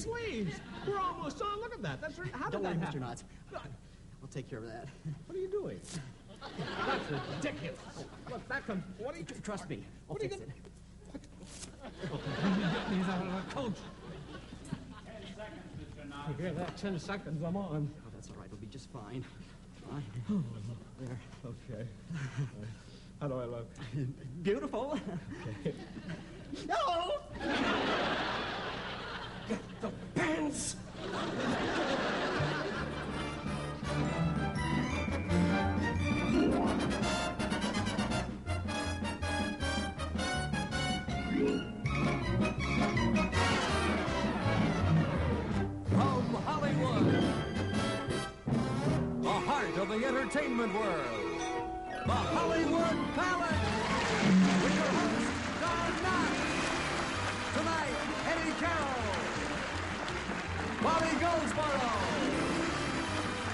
sleeves. We're almost on. Look at that. That's how did Don't that worry, happen? Mr. Knotts. I'll take care of that. What are you doing? That's ridiculous. Look, that comes. What are you? Trust me. I'll What are you fix it. He's out of the coach. 10 seconds, Mr. Knotts. You hear that? 10 seconds. I'm on. Oh, that's all right. It'll be just fine. Fine. There. Okay. How do I look? Beautiful. Okay. No! Get the pants! From Hollywood, the heart of the entertainment world, the Hollywood Palace, with your host, Don Knotts. Tonight, Eddie Carroll, Bobby Goldsboro,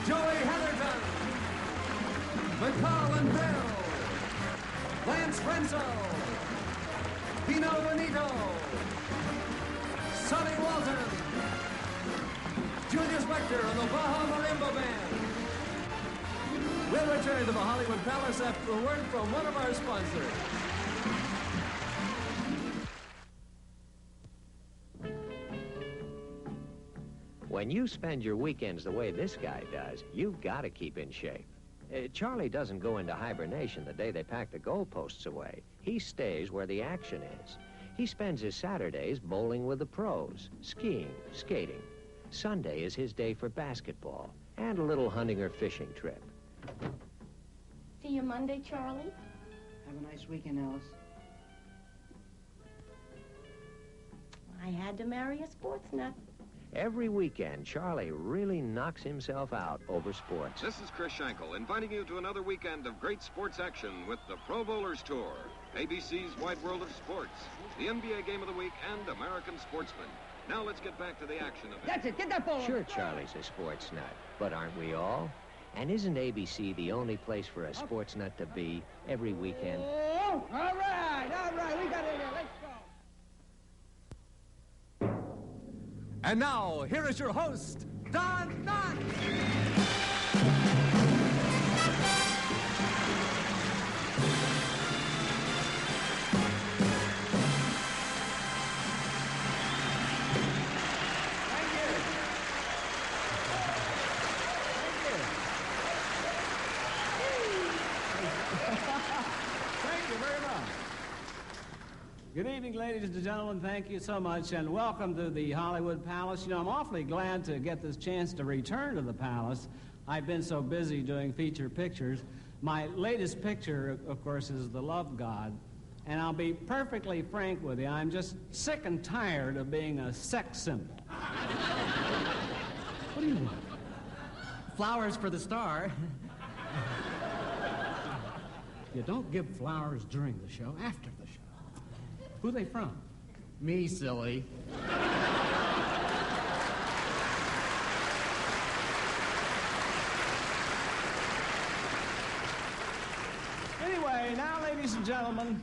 Joey Heatherton, McCall and Brill, Lance Rentzel, Benito Venito, Sunni Walton, Jude Spector and the Baja Marimba Band. We'll return to the Hollywood Palace after a word from one of our sponsors. When you spend your weekends the way this guy does, you've got to keep in shape. Charlie doesn't go into hibernation the day they pack the goalposts away. He stays where the action is. He spends his Saturdays bowling with the pros, skiing, skating. Sunday is his day for basketball and a little hunting or fishing trip. See you Monday, Charlie. Have a nice weekend, Alice. I had to marry a sports nut. Every weekend, Charlie really knocks himself out over sports. This is Chris Schenkel inviting you to another weekend of great sports action with the Pro Bowlers Tour, ABC's Wide World of Sports, the NBA Game of the Week, and American Sportsman. Now let's get back to the action of it. That's it. Get that ball. Sure, Charlie's a sports nut, but aren't we all? And isn't ABC the only place for a sports nut to be every weekend? Oh, all right. We got it here. Let's go. And now, here is your host, Don Knotts. Good evening, ladies and gentlemen. Thank you so much, and welcome to the Hollywood Palace. You know, I'm awfully glad to get this chance to return to the Palace. I've been so busy doing feature pictures. My latest picture, of course, is The Love God. And I'll be perfectly frank with you, I'm just sick and tired of being a sex symbol. What do you want? Flowers for the star. You don't give flowers during the show, after the show. Who are they from? Me, silly. Anyway, now, ladies and gentlemen,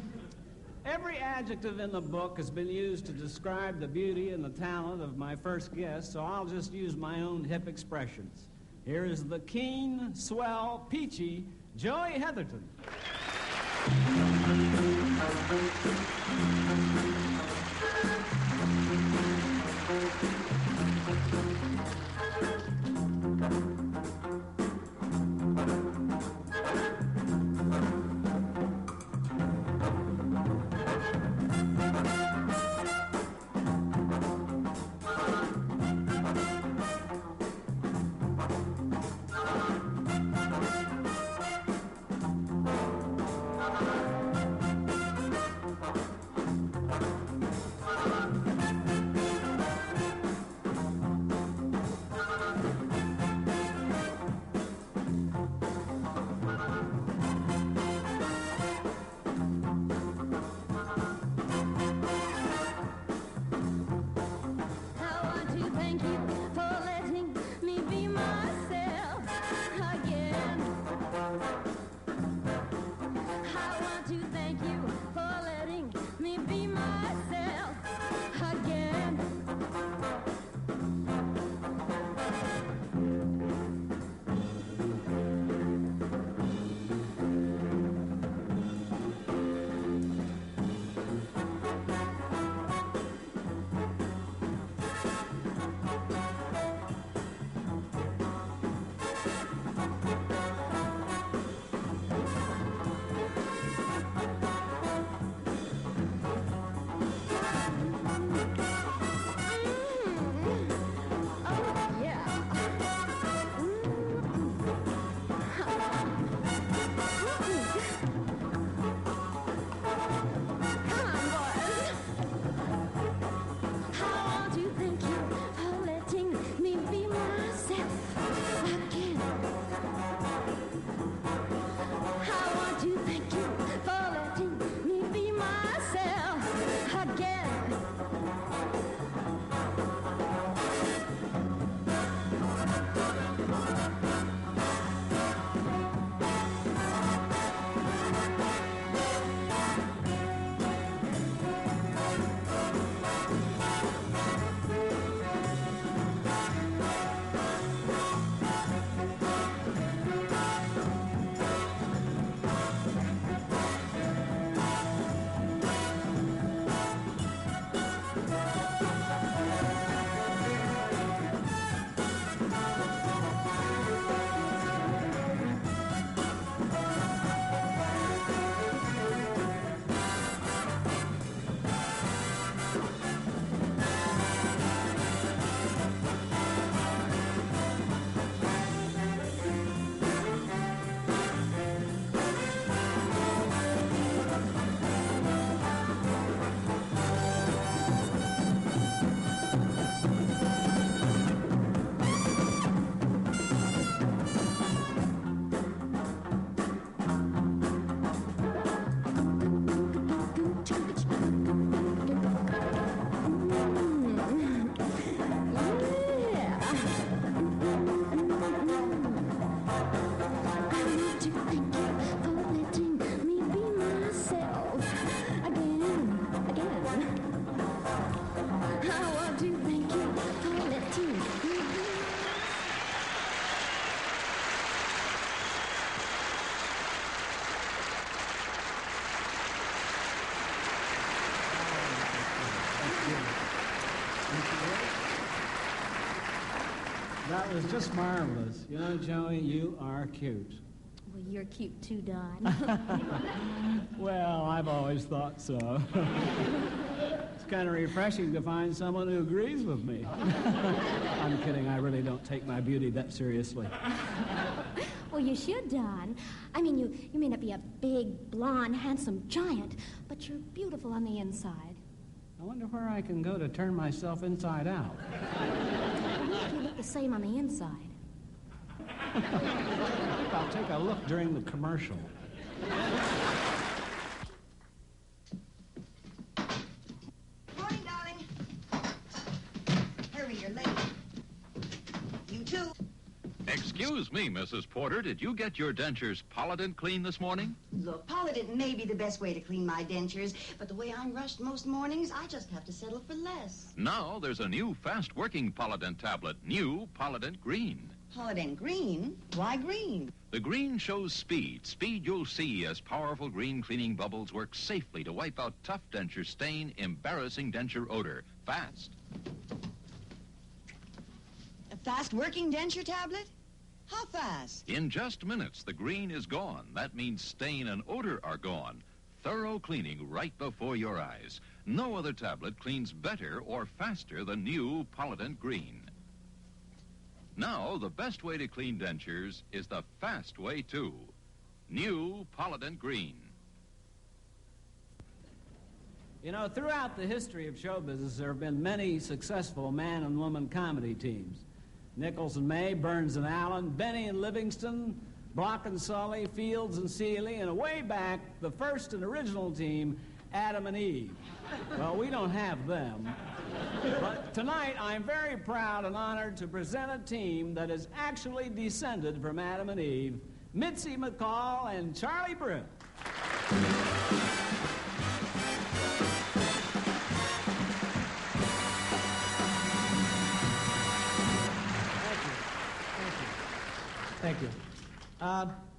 every adjective in the book has been used to describe the beauty and the talent of my first guest, so I'll just use my own hip expressions. Here is the keen, swell, peachy Joey Heatherton. That was just marvelous. You know, Joey, you are cute. Well, you're cute too, Don. Well, I've always thought so. It's kind of refreshing to find someone who agrees with me. I'm kidding. I really don't take my beauty that seriously. Well, you should, Don. I mean, you may not be a big, blonde, handsome giant, but you're beautiful on the inside. I wonder where I can go to turn myself inside out. You look the same on the inside. I'll take a look during the commercial. Morning, darling. Hurry, you're late. You too. Excuse me, Mrs. Porter, did you get your dentures Polident clean this morning? Look, Polident may be the best way to clean my dentures, but the way I'm rushed most mornings, I just have to settle for less. Now there's a new fast-working Polident tablet, new Polident Green. Polident Green? Why green? The green shows speed. Speed you'll see as powerful green cleaning bubbles work safely to wipe out tough denture stain, embarrassing denture odor. Fast. A fast-working denture tablet? How fast? In just minutes, the green is gone. That means stain and odor are gone. Thorough cleaning right before your eyes. No other tablet cleans better or faster than new Polident Green. Now, the best way to clean dentures is the fast way, too. New Polident Green. You know, throughout the history of show business, there have been many successful man and woman comedy teams. Nichols and May, Burns and Allen, Benny and Livingston, Block and Sully, Fields and Seeley, and way back, the first and original team, Adam and Eve. Well, we don't have them. But tonight, I'm very proud and honored to present a team that is actually descended from Adam and Eve, Mitzi McCall and Charlie Brill. Thank you.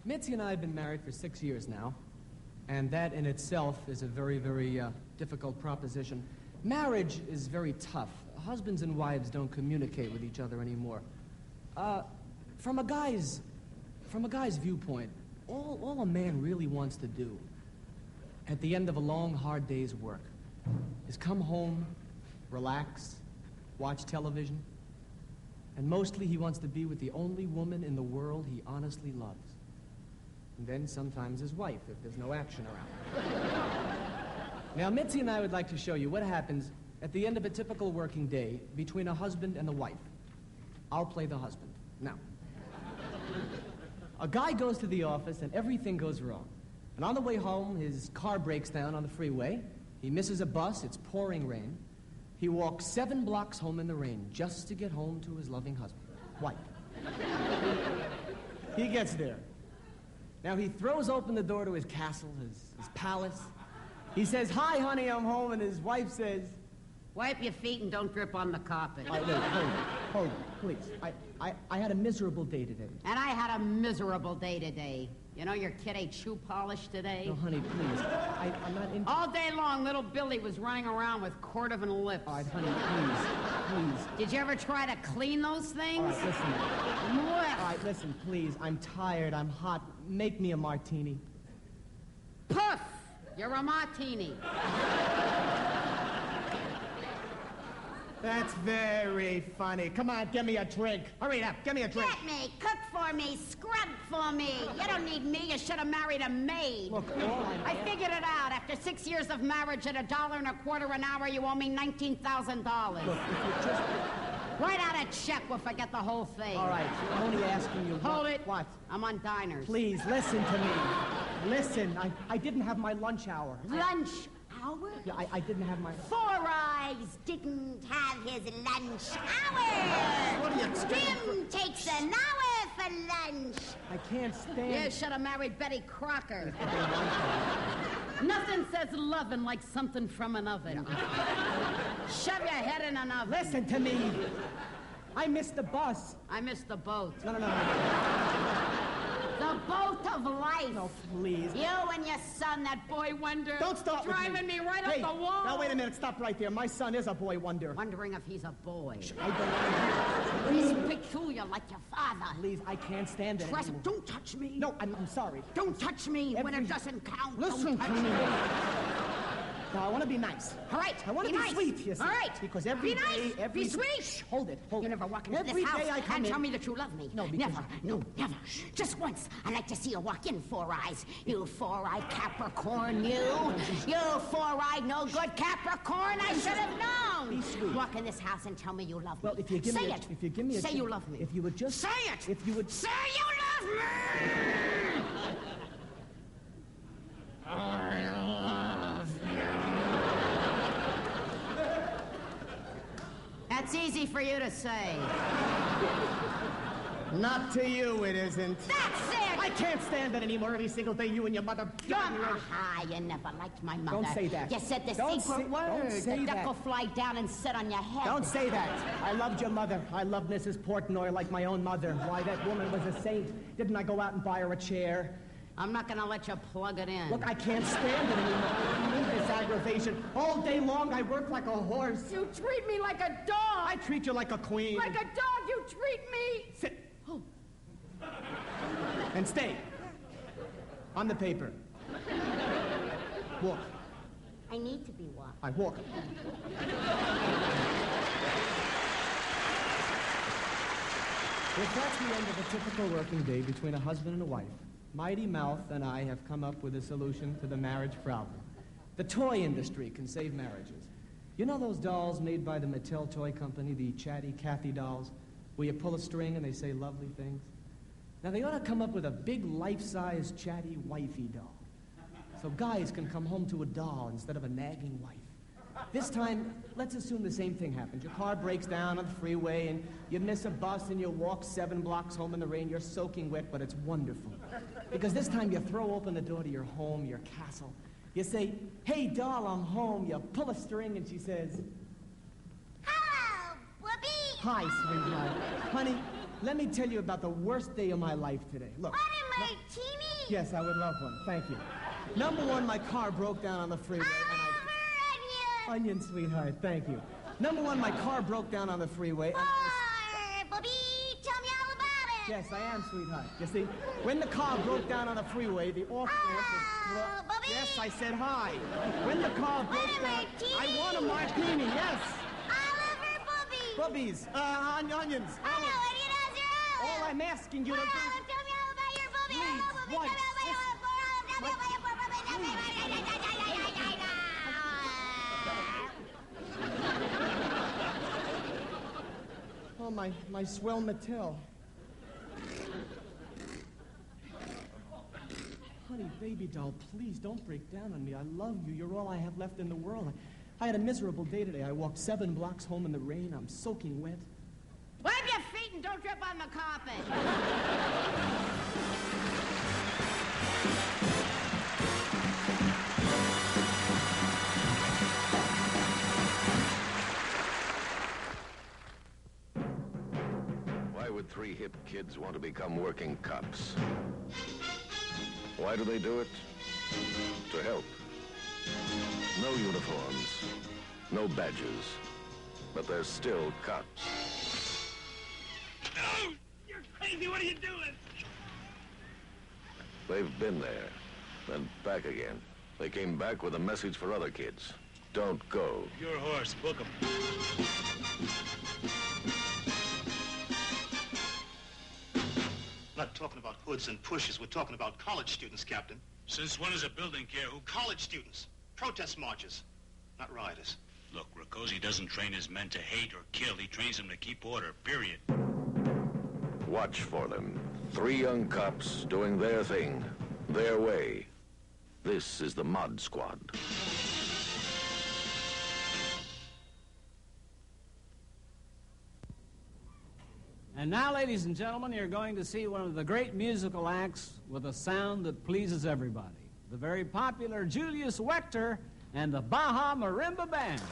Mitzi and I have been married for 6 years now, and that in itself is a very, very difficult proposition. Marriage is very tough. Husbands and wives don't communicate with each other anymore. From a guy's viewpoint, all a man really wants to do at the end of a long, hard day's work is come home, relax, watch television, and mostly he wants to be with the only woman in the world he honestly loves. And then sometimes his wife, if there's no action around. Now, Mitzi and I would like to show you what happens at the end of a typical working day between a husband and a wife. I'll play the husband. Now, a guy goes to the office and everything goes wrong. And on the way home, his car breaks down on the freeway. He misses a bus. It's pouring rain. He walks 7 blocks home in the rain just to get home to his loving husband, wife. He gets there. Now, he throws open the door to his castle, his palace. He says, "Hi, honey, I'm home," and his wife says, "Wipe your feet and don't grip on the carpet." Wait, hold on, please. I had a miserable day today. And I had a miserable day today. You know your kid ate shoe polish today? No, honey, please. I'm not in... All day long, little Billy was running around with cordovan lips. All right, honey, please. Did you ever try to clean those things? All right, listen. What? All right, listen, please. I'm tired. I'm hot. Make me a martini. Puff! You're a martini. That's very funny. Come on, get me a drink. Hurry up, get me a drink. Get me, cook for me, scrub for me. You don't need me. You should have married a maid. Look, I figured it out. After 6 years of marriage at $1.25 an hour, you owe me $19,000. Look, if you just... Write out a check. We'll forget the whole thing. All right, I'm only asking you... Hold it. What? I'm on diners. Please, listen to me. Listen, I didn't have my lunch hour. Lunch hour? Yeah, I didn't have my... Four Eyes didn't have his lunch hour. What are you expecting? Jim takes an hour for lunch. I can't stand... You should have married Betty Crocker. Nothing says loving like something from an oven. Shove your head in an oven. Listen to me. I missed the bus. I missed the boat. No. The boat of life. No, please. You and your son, that boy wonder. Don't start with me. Driving me right Hey, up the wall. now wait a minute. Stop right there. My son is a boy wonder. Wondering if he's a boy. I don't want to hear it. He's peculiar like your father. Please, I can't stand it Trust, anymore. don't touch me. No, I'm sorry. Don't touch me when it doesn't count. Listen Don't to touch me. me. Now, I want to be nice. All right. I want to be nice. sweet, you see. All right. Because every be day, nice. every... Be sweet. Shh, hold it. You never walk into every this house day I come and in... tell me that you love me. No, because... Never. No, never. Just once. I'd like to see you walk in, Four Eyes. You four-eyed Capricorn, you. You four-eyed no-good Capricorn. I should have known. Be sweet. Walk in this house and tell me you love me. Well, if you give Say me it. If you give me a Say chance- you love me. If you would just... Say it. If you would... Say you love me. I love you. That's easy for you to say. Not to you, it isn't. That's it! I can't stand it anymore. Every single day, you and your mother... Aha, you never liked my mother. Don't say that. You said the Don't secret say- word. don't say the duck that. will fly down and sit on your head. Don't say that. I loved your mother. I loved Mrs. Portnoy like my own mother. Why, that woman was a saint. Didn't I go out and buy her a chair? I'm not gonna let you plug it in. Look, I can't stand it anymore. I need this aggravation. All day long, I work like a horse. You treat me like a dog. I treat you like a queen. Like a dog, you treat me. Sit. Oh. And stay. On the paper. Walk. I need to be what? I walk. If that's the end of a typical working day between a husband and a wife, Mighty Mouth and I have come up with a solution to the marriage problem. The toy industry can save marriages. You know those dolls made by the Mattel Toy Company, the Chatty Cathy dolls, where you pull a string and they say lovely things? Now, they ought to come up with a big life-size Chatty Wifey doll, so guys can come home to a doll instead of a nagging wife. This time, let's assume the same thing happens. Your car breaks down on the freeway, and you miss a bus, and you walk 7 blocks home in the rain. You're soaking wet, but it's wonderful. Because this time, you throw open the door to your home, your castle. You say, "Hey, doll, I'm home." You pull a string, and she says, Hello, Whoopi. "Hi, sweetheart. Honey, let me tell you about the worst day of my life today. Look." What a martini? Yes, I would love one. Thank you. Number one, my car broke down on the freeway. Onion, sweetheart, thank you. Number one, my car broke down on the freeway. And Bobby, tell me all about it. Yes, I am, sweetheart. You see, when the car broke down on the freeway, the off-ramp was... Bobby. Yes, I said hi. When the car broke down... martini. I want a martini, yes. I love her, Bobby. Bubbies, onions. I know, and you know zero. All I'm asking you to do... Tell me all about your Bobby. Please, once. Oh, my swell Mattel. Honey, baby doll, please don't break down on me. I love you. You're all I have left in the world. I had a miserable day today. I walked 7 blocks home in the rain. I'm soaking wet. Wipe your feet and don't trip on the carpet. Why would 3 hip kids want to become working cops? Why do they do it? To help. No uniforms, no badges, but they're still cops. No! You're crazy! What are you doing? They've been there, then back again. They came back with a message for other kids. Don't go. Your horse. Book him. We're not talking about hoods and pushes. We're talking about college students, Captain. Since when does a building care who... College students. Protest marches. Not rioters. Look, Riccozzi doesn't train his men to hate or kill. He trains them to keep order, period. Watch for them. 3 young cops doing their thing, their way. This is the Mod Squad. And now, ladies and gentlemen, you're going to see one of the great musical acts with a sound that pleases everybody. The very popular Julius Wechter and the Baja Marimba Band.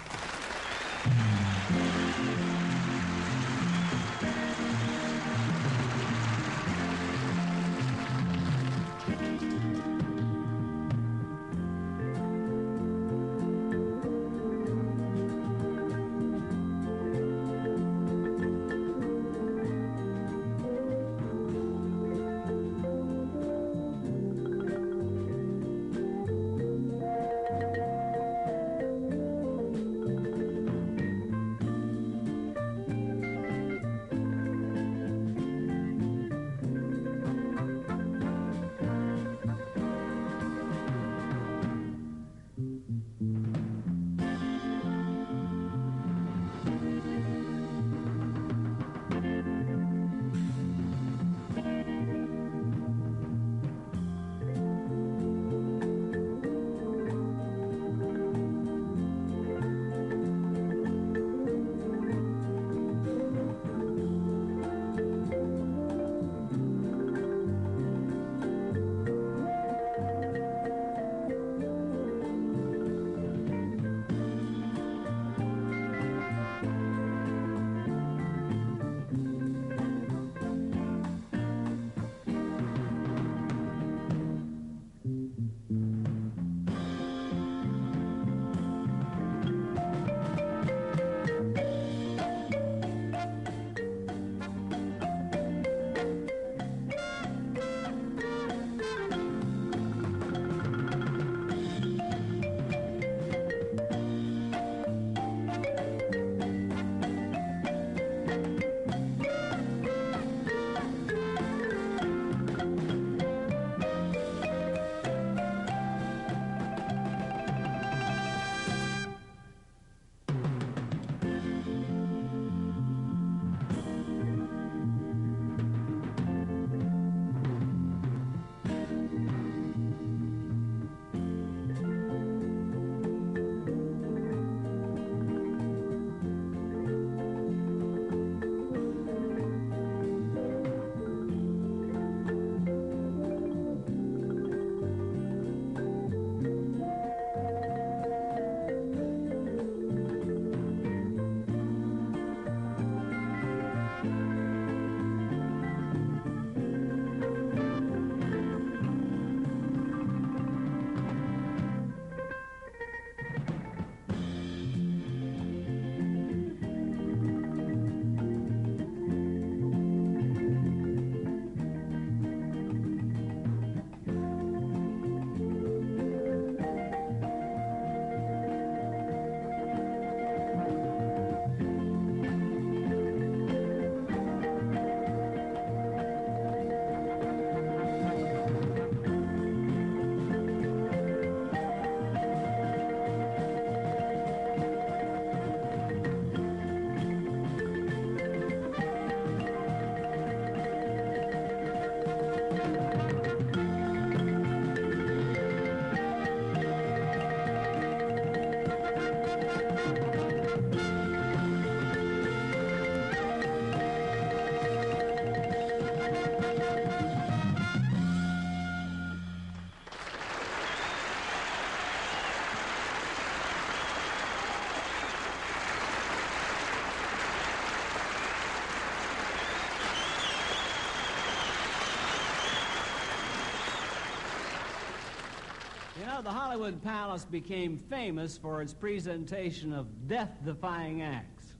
know, the Hollywood Palace became famous for its presentation of death-defying acts.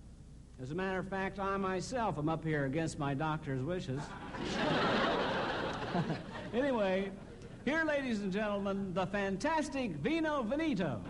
As a matter of fact, I myself am up here against my doctor's wishes. Anyway, here, ladies and gentlemen, the fantastic Benito Venito.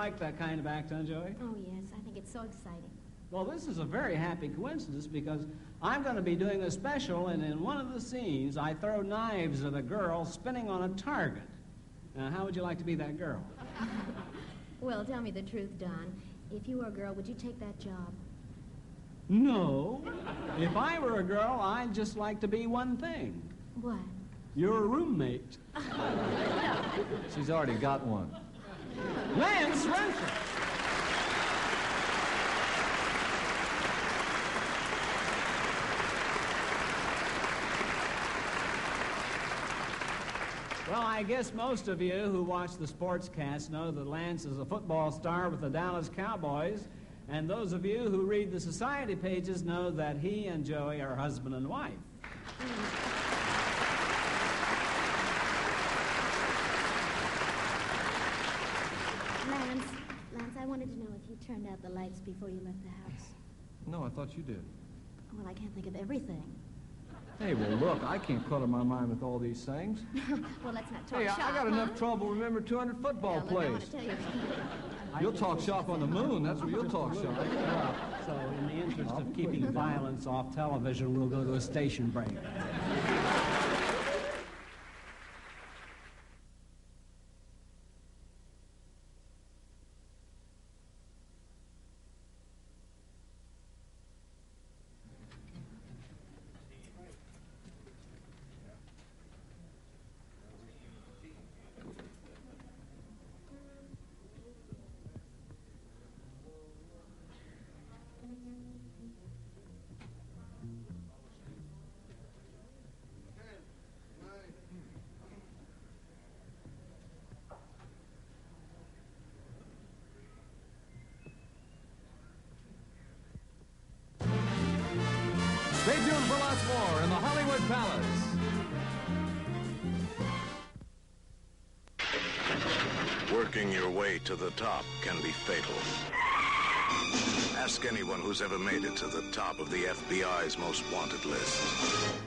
like that kind of act, huh, Joey? Oh, yes. I think it's so exciting. Well, this is a very happy coincidence because I'm going to be doing a special, and in one of the scenes, I throw knives at a girl spinning on a target. Now, how would you like to be that girl? Well, tell me the truth, Don. If you were a girl, would you take that job? No. If I were a girl, I'd just like to be one thing. What? Your roommate. She's already got one. Lance Rentzel. Well, I guess most of you who watch the sportscast know that Lance is a football star with the Dallas Cowboys, and those of you who read the society pages know that he and Joey are husband and wife. Lance, I wanted to know if you turned out the lights before you left the house. No, I thought you did. Well, I can't think of everything. Hey, well, look, I can't clutter my mind with all these things. Well, let's not talk Hey, shop, I got enough trouble remembering 200 football Look, I want plays. to tell you. You'll talk shop on the moon. That's where you'll talk shop. So, in the interest of keeping violence off television, we'll go to a station break. Stay tuned for lots more in the Hollywood Palace. Working your way to the top can be fatal. Ask anyone who's ever made it to the top of the FBI's most wanted list,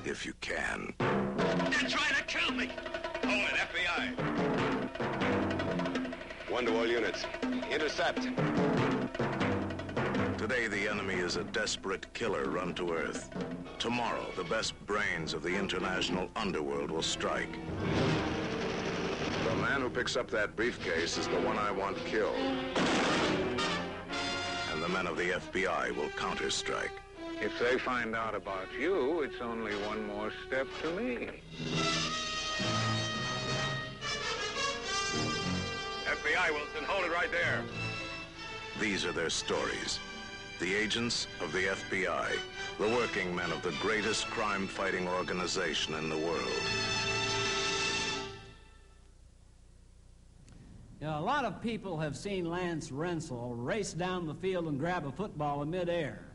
if you can. They're trying to kill me! Hold it, FBI! 1 to all units. Intercept. Today, the enemy is a desperate killer run to earth. Tomorrow, the best brains of the international underworld will strike. The man who picks up that briefcase is the one I want killed. And the men of the FBI will counter-strike. If they find out about you, it's only one more step to me. FBI, Wilson, hold it right there. These are their stories. The agents of the FBI, the working men of the greatest crime-fighting organization in the world. You know, a lot of people have seen Lance Rentzel race down the field and grab a football in midair.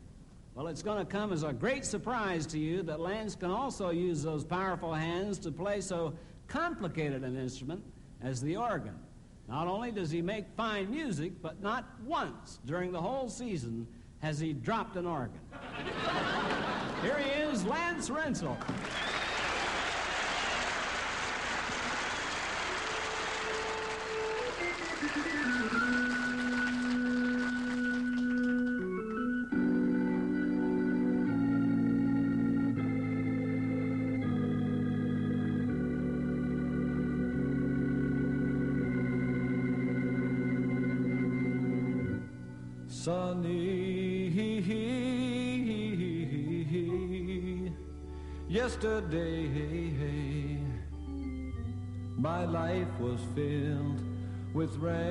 Well, it's going to come as a great surprise to you that Lance can also use those powerful hands to play so complicated an instrument as the organ. Not only does he make fine music, but not once during the whole season has he dropped an organ. Here he is, Lance Rentzel. Sunny, yesterday, my life was filled with rain.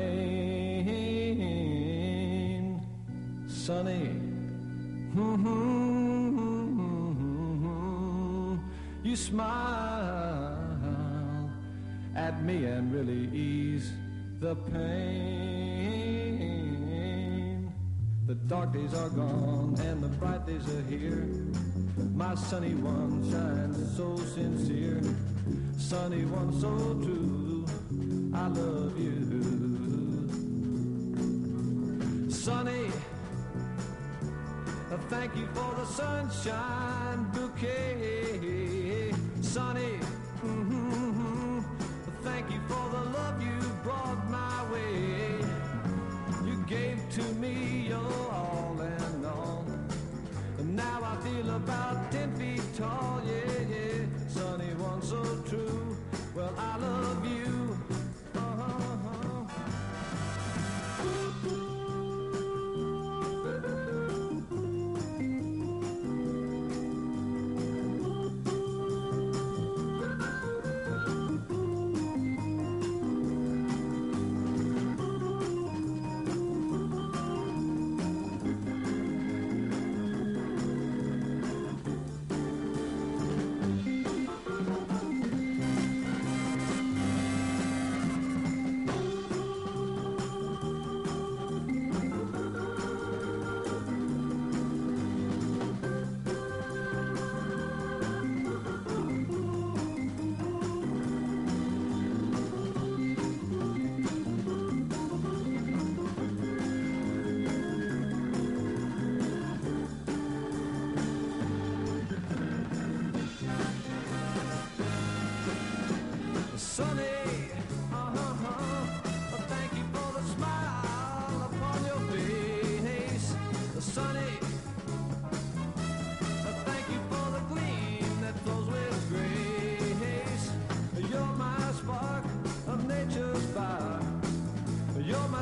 Sunny, you smile at me and really ease the pain. The dark days are gone and the bright days are here. My sunny one shines so sincere. Sunny one so true, I love you. Sunny, thank you for the sunshine bouquet. Sunny, thank you for the love you brought my way.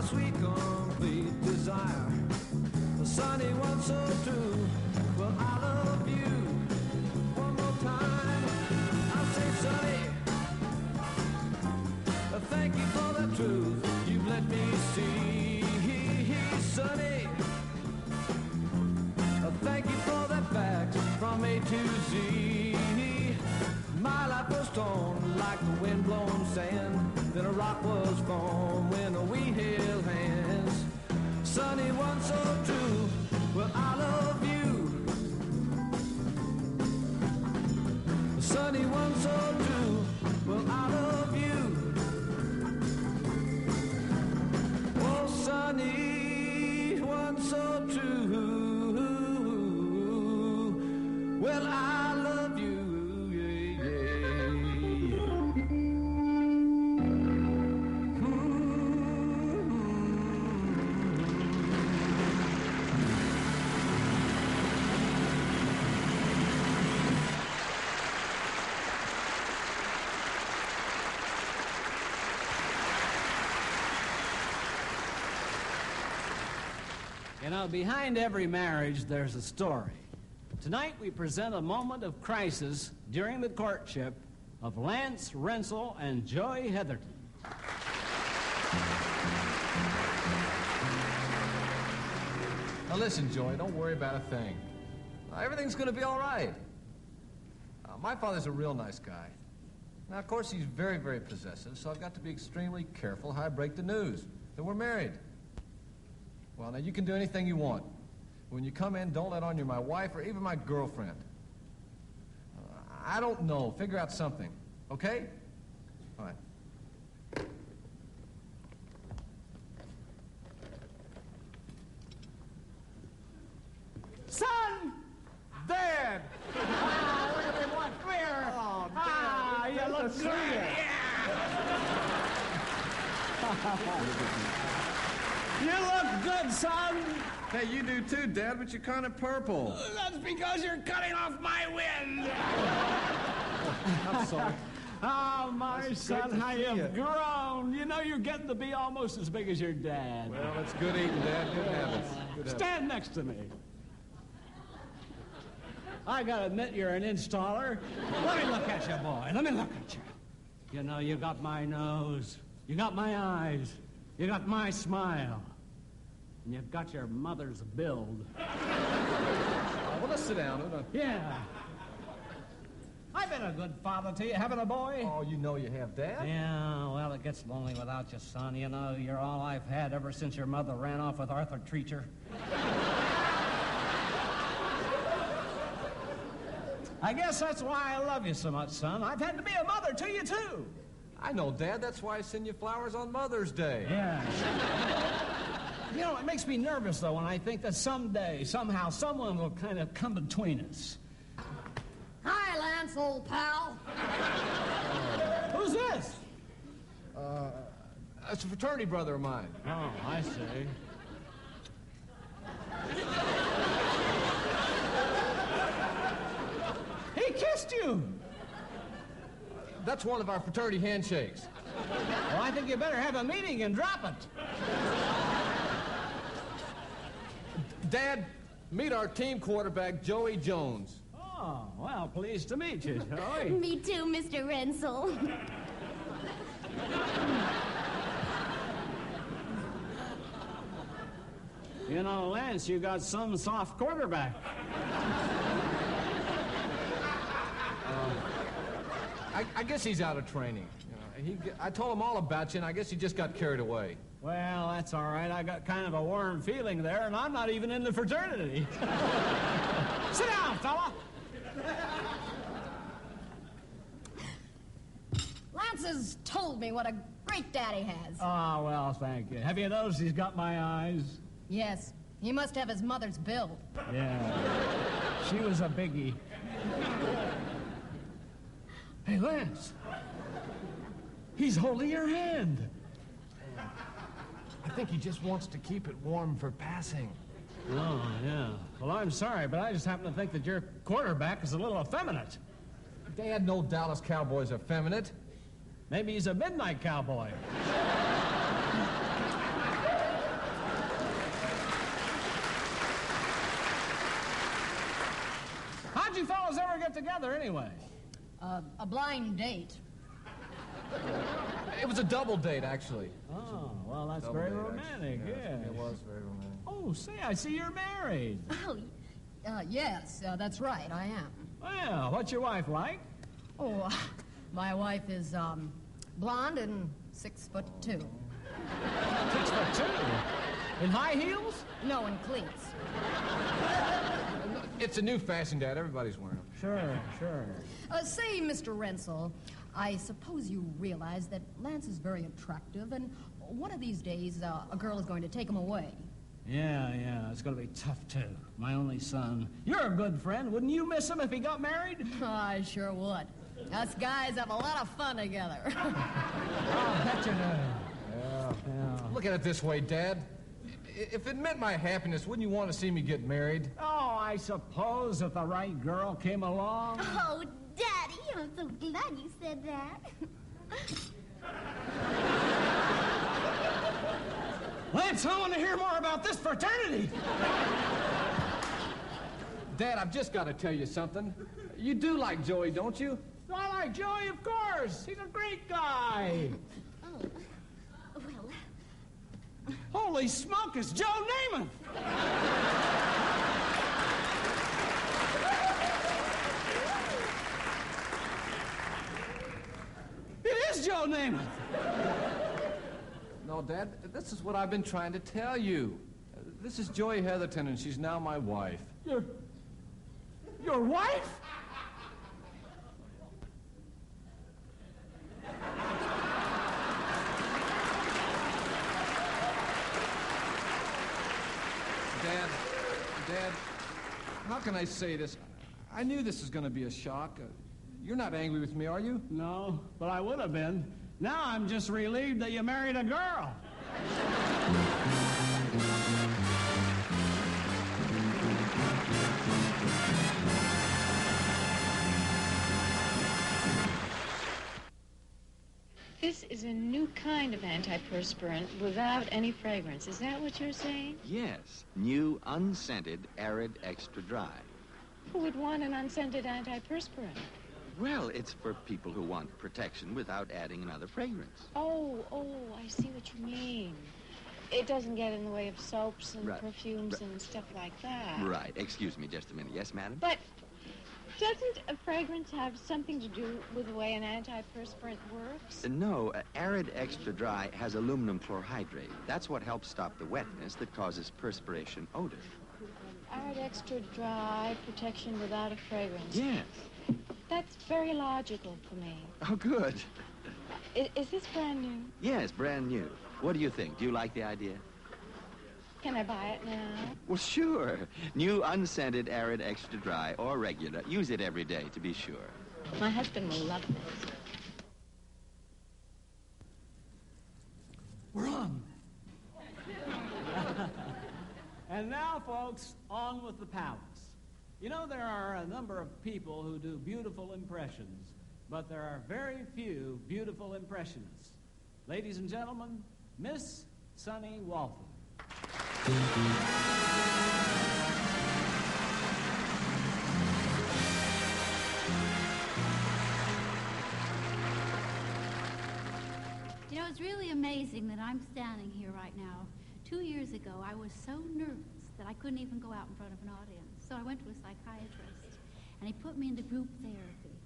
sweet complete desire. The sunny one so true. Well, I love you. One more time, I say, Sunny, thank you for the truth you've let me see, Sunny. Thank you for that fact from A to Z. My life was torn like the wind-blown sand. Then a rock was formed when we held hands. Sunny one so true. Well, I love you. Sunny one so true. Well, I love you. Oh, sunny one so true. Well, I love you. You know, behind every marriage, there's a story. Tonight, we present a moment of crisis during the courtship of Lance Rentzel and Joey Heatherton. Now listen, Joey, don't worry about a thing. Everything's going to be all right. My father's a real nice guy. Now, of course, he's very, very possessive, so I've got to be extremely careful how I break the news that we're married. Well, now, you can do anything you want. When you come in, don't let on you're my wife or even my girlfriend. I don't know. Figure out something. Okay? All right. Son! Dad! Ah, look at me, what? Come here. Oh, Dad. Ah, you look good. You look good, son. Hey, you do too, Dad, but you're kind of purple. That's because you're cutting off my wind. I'm sorry. Oh, my That's son, great to how see you've you. grown. You know, you're getting to be almost as big as your dad. Well, that's good eating, Dad. Good habits. Good habits. Stand next to me. I gotta admit you're an installer. Let me look at you, boy. Let me look at you. You know, you got my nose. You got my eyes. You got my smile. And you've got your mother's build. Well, let's sit down. Hold on. Yeah. I've been a good father to you, haven't I, boy? Oh, you know you have, Dad. Yeah, well, it gets lonely without you, son. You know, you're all I've had ever since your mother ran off with Arthur Treacher. I guess that's why I love you so much, son. I've had to be a mother to you, too. I know, Dad. That's why I send you flowers on Mother's Day. Yeah. You know, it makes me nervous, though, when I think that someday, somehow, someone will kind of come between us. Hi, Lance, old pal. Who's this? That's a fraternity brother of mine. Oh, I see. He kissed you. That's one of our fraternity handshakes. Well, I think you better have a meeting and drop it. Dad, meet our team quarterback, Joey Jones. Oh, well, pleased to meet you, Joey. Me too, Mr. Rentzel. You know, Lance, you got some soft quarterback. I guess he's out of training. You know, I told him all about you, and I guess he just got carried away. Well, that's all right. I got kind of a warm feeling there, and I'm not even in the fraternity. Sit down, fella. Lance has told me what a great dad he has. Oh, well, thank you. Have you noticed he's got my eyes? Yes, he must have his mother's build. Yeah. She was a biggie. Hey, Lance. He's holding your hand. I think he just wants to keep it warm for passing. Oh, yeah. Well, I'm sorry, but I just happen to think that your quarterback is a little effeminate. Dad, no Dallas Cowboys are effeminate. Maybe he's a midnight cowboy. How'd you fellas ever get together anyway? A blind date. It was a double date, actually. Oh, well, that's Double very date, romantic, actually. yes. It was very romantic. Oh, say, I see you're married. Oh, yes, that's right, I am. Well, what's your wife like? Oh, my wife is, blonde and 6'2". 6'2"? In high heels? No, in cleats. It's a new fashion, Dad. Everybody's wearing them. Sure. Say, Mr. Rentzel, I suppose you realize that Lance is very attractive, and one of these days, a girl is going to take him away. Yeah, it's gonna be tough, too. My only son. You're a good friend. Wouldn't you miss him if he got married? I sure would. Us guys have a lot of fun together. I'll bet you do. Yeah. Look at it this way, Dad. If it meant my happiness, wouldn't you want to see me get married? Oh, I suppose if the right girl came along. Oh, Daddy, I'm so glad you said that. Lance, I want to hear more about this fraternity. Dad, I've just got to tell you something. You do like Joey, don't you? I like Joey, of course. He's a great guy. Oh, well. Holy smoke, it's Joe Namath. It is Joe Namath. No, Dad, this is what I've been trying to tell you. This is Joey Heatherton, and she's now my wife. Your wife? Dad, how can I say this? I knew this was going to be a shock. You're not angry with me, are you? No, but I would have been. Now I'm just relieved that you married a girl. This is a new kind of antiperspirant without any fragrance. Is that what you're saying? Yes. New, unscented, arid, extra dry. Who would want an unscented antiperspirant? Well, it's for people who want protection without adding another fragrance. Oh, I see what you mean. It doesn't get in the way of soaps and perfumes and stuff like that. Right. Excuse me just a minute. Yes, madam? But doesn't a fragrance have something to do with the way an antiperspirant works? No. Arid extra dry has aluminum chlorhydrate. That's what helps stop the wetness that causes perspiration odor. Arid extra dry, protection without a fragrance. Yes. That's very logical for me. Oh, good. Is this brand new? Yes, brand new. What do you think? Do you like the idea? Can I buy it now? Well, sure. New, unscented, arid, extra dry, or regular. Use it every day to be sure. My husband will love this. We're on. And now, folks, on with the palace. You know, there are a number of people who do beautiful impressions, but there are very few beautiful impressionists. Ladies and gentlemen, Miss Sunni Walton. You know, it's really amazing that I'm standing here right now. 2 years ago, I was so nervous that I couldn't even go out in front of an audience. So I went to a psychiatrist, and he put me into group therapy.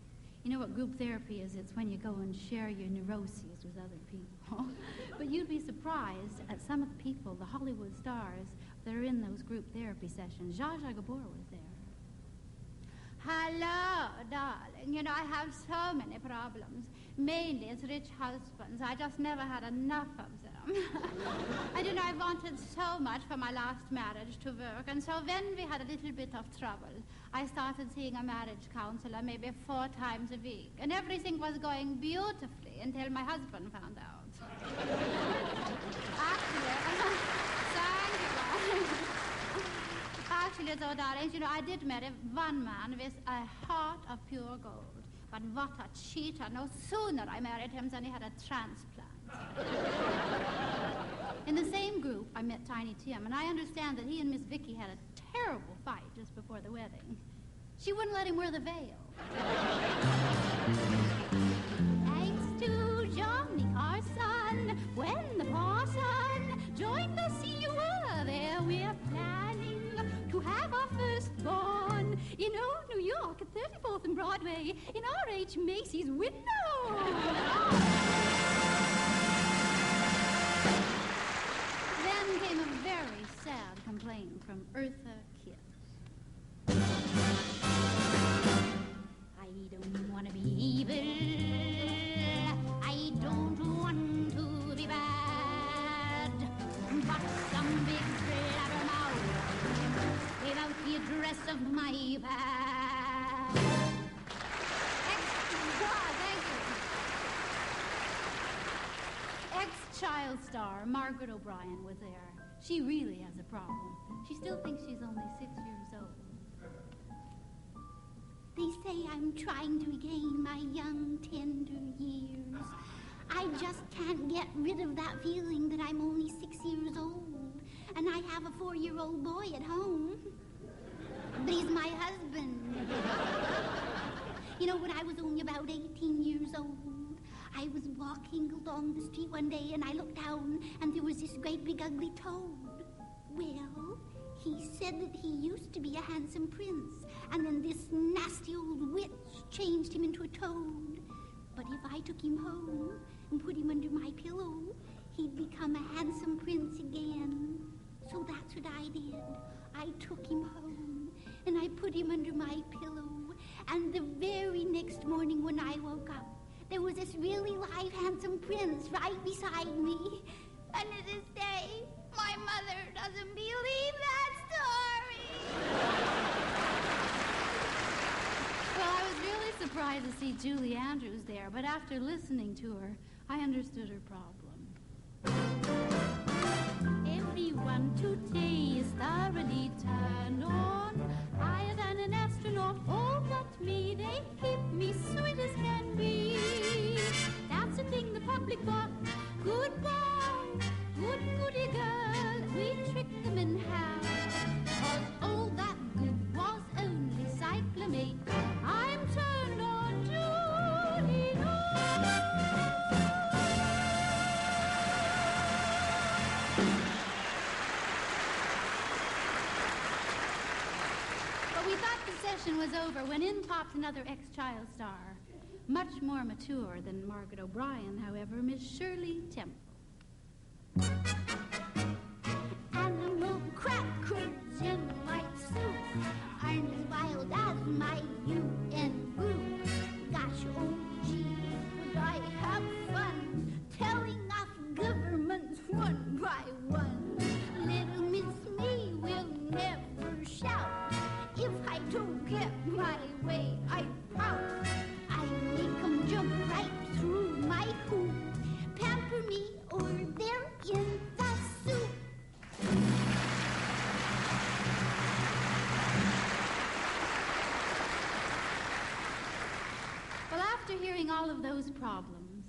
You know what group therapy is? It's when you go and share your neuroses with other people. But you'd be surprised at some of the people, the Hollywood stars, that are in those group therapy sessions. Zsa Zsa Gabor was there. Hello, darling. You know, I have so many problems. Mainly it's rich husbands. I just never had enough of them. And you know, I wanted so much for my last marriage to work. And so when we had a little bit of trouble, I started seeing a marriage counselor maybe 4 times a week. And everything was going beautifully until my husband found out. Actually, though, darlings, you know, I did marry one man with a heart of pure gold. But what a cheater. No sooner I married him than he had a transplant. In the same group, I met Tiny Tim, and I understand that he and Miss Vicky had a terrible fight just before the wedding. She wouldn't let him wear the veil. Thanks to Johnny Carson, when the parson joined the CUA, there we're planning to have our firstborn in old New York at 34th and Broadway in R.H. Macy's window. Then came a very sad complaint from Eartha Kitt. I don't want to be evil. I don't want to be bad. But some big blabbermouth gave out the address of my pad. Thank you. Ex-child star Margaret O'Brien was there. She really has a problem. She still thinks she's only 6 years old. They say I'm trying to regain my young, tender years. I just can't get rid of that feeling that I'm only 6 years old. And I have a 4-year-old boy at home. But he's my husband. You know, when I was only about 18 years old, I was walking along the street one day and I looked down and there was this great big ugly toad. Well, he said that he used to be a handsome prince, and then this nasty old witch changed him into a toad. But if I took him home and put him under my pillow, he'd become a handsome prince again. So that's what I did. I took him home, and I put him under my pillow. And the very next morning when I woke up, there was this really live, handsome prince right beside me. And to this day, my mother doesn't believe that story. Well, I was really surprised to see Julie Andrews there, but after listening to her, I understood her problem. Everyone today is thoroughly turned on. Higher than an astronaut, all but me. They keep me sweet as can be. That's the thing the public bought. Goodbye, good goody girl. We tricked them in half. 'Cause all that good was only cyclamate. I'm turned on Julie. But we thought the session was over when in pops another ex-child star. Much more mature than Margaret O'Brien, however, Miss Shirley Temple. Animal crackers in my soup. I'm as wild as my UN group. Gosh, oh gee, would I have fun telling off governments one by one. Little Miss Me will never shout. If I don't get my way, I pout. I make 'em jump right through my hoop. Pamper me or they're in the soup. Well, after hearing all of those problems,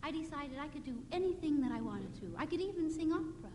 I decided I could do anything that I wanted to. I could even sing opera.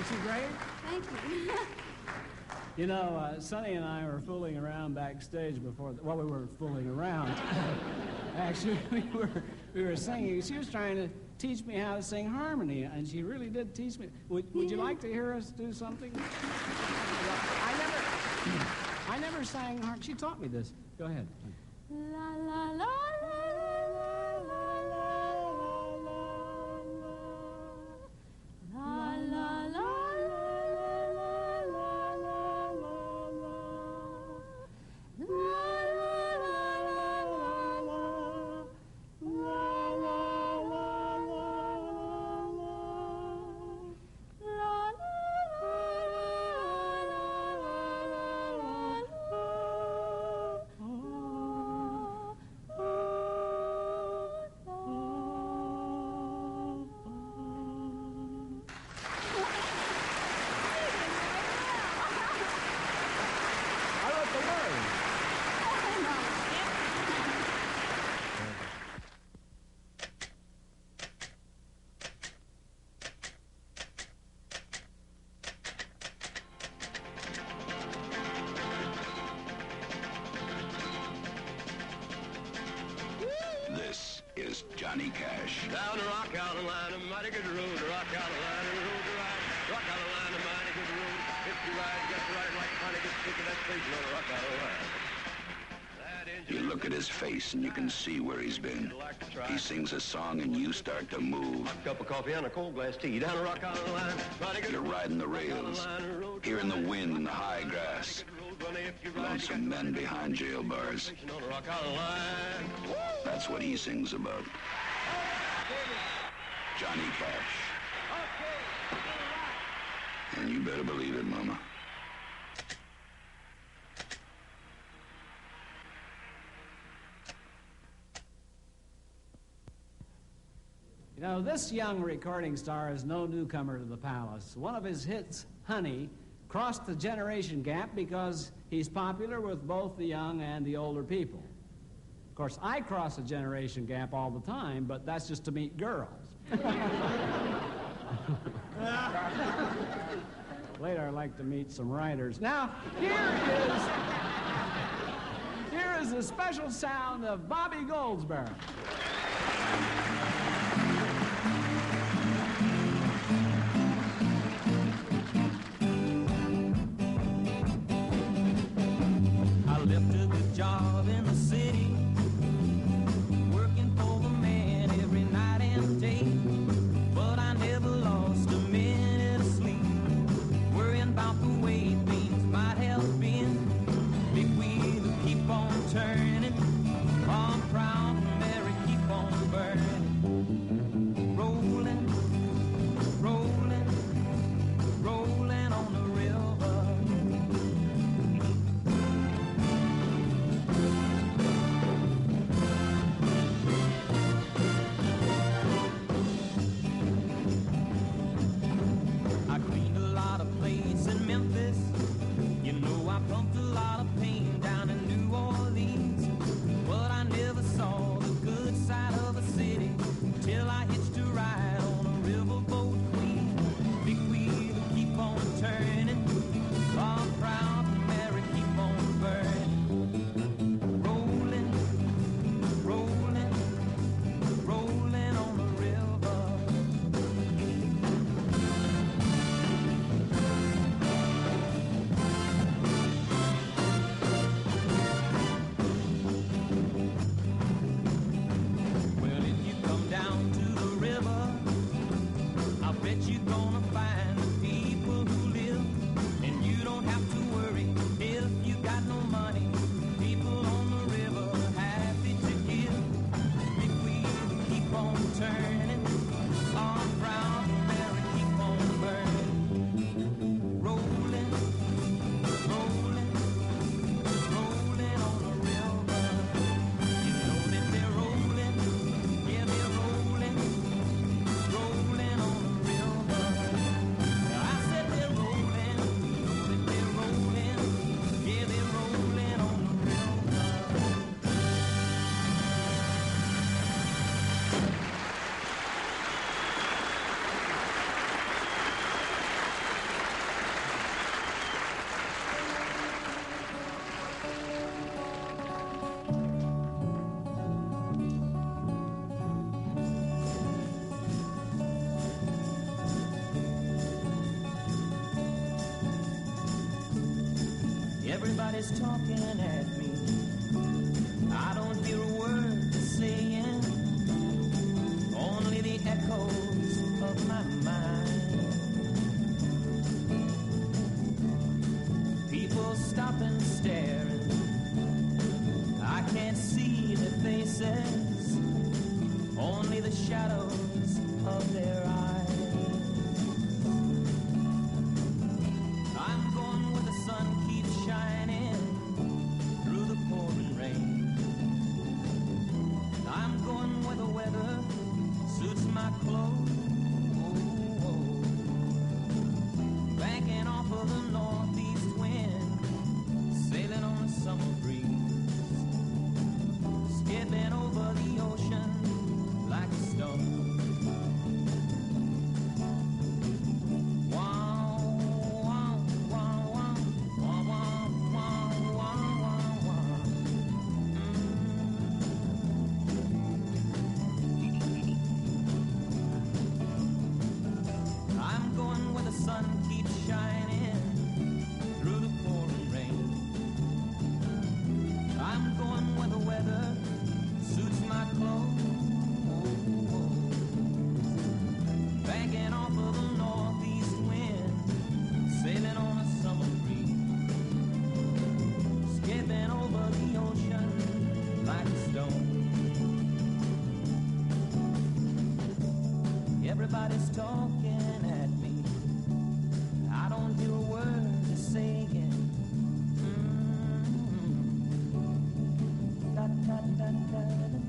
Isn't she great? Thank you. You know, Sunny and I were fooling around backstage before. Well, we were fooling around. Actually, we were singing. She was trying to teach me how to sing harmony, and she really did teach me. Would you like to hear us do something? I never sang harmony. She taught me this. Go ahead. La la la Johnny Cash. Down the Rock Carolina, mighty good road, Rock Carolina, road to ride. Rock Carolina, mighty good road. If you ride, just ride like honey, get sick of that station on Rock Carolina. You look at his face and you can see where he's been. He sings a song and you start to move. A cup of coffee and a cold glass tea down the Rock Carolina. You're riding the rails, hearing the wind in the high grass. Lonesome men behind jail bars. That's what he sings about. Johnny Cash. And you better believe it, Mama. You know, this young recording star is no newcomer to the palace. One of his hits, Honey, crossed the generation gap because he's popular with both the young and the older people. Of course, I cross the generation gap all the time, but that's just to meet girls. Later, I'd like to meet some writers. Now, here is the special sound of Bobby Goldsboro. I left a good job in the city, working for the man every night and day. But I never lost a minute of sleep, worrying about the way things might have been. Big wheel keep on turning, I'm proud and Mary keep on burning. Rolling, rolling, rolling on the river. I cleaned a lot of plates in Memphis. You know I pumped a lot of pain down in New Orleans. But I never saw the good side of a city till I hitched a ride on a riverboat queen. Big wheel keep on turning, I'm proud to Mary keep on burning. Rolling, rolling, rolling on the river. Well, if you come down to the river, I bet you're gonna find the people who live, and you don't have to worry if you got no money. People on the river happy to give. Big wheel keep on turning, I'm proud to Mary keep on burning. Rolling, rolling, rolling on the river. You know that they're rolling, yeah they're rolling, rolling on the river. Everybody's talking at me. I don't hear a word they're saying, only the echoes of my mind. People stop and staring. I can't see their faces, only the shadows of their eyes. I'm going where the sun keeps shining through the pouring rain. I'm going where the weather suits my clothes. Banking off of the northeast wind, sailing on a summer breeze, skipping over the ocean like a stone. Everybody's talking at me. I don't hear a word they're saying. Da, da, da, da, da, da.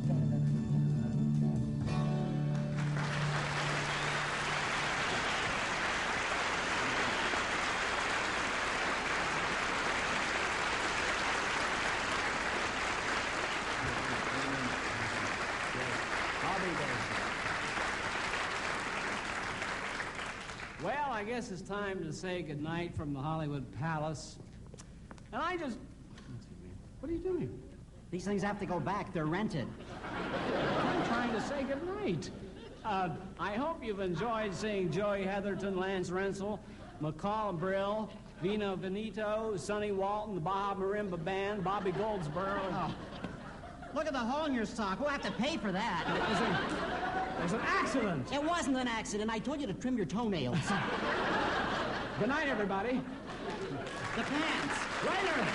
Well, I guess it's time to say goodnight from the Hollywood Palace. And I just... What are you doing? These things have to go back. They're rented. I'm trying to say goodnight. I hope you've enjoyed seeing Joey Heatherton, Lance Rentzel, McCall Brill, Benito Venito, Sunni Walton, the Baja Marimba Band, Bobby Goldsboro. Oh. Look at the hole in your sock. We'll have to pay for that. There's an accident. It wasn't an accident. I told you to trim your toenails. Good night, everybody. The pants. Waiter!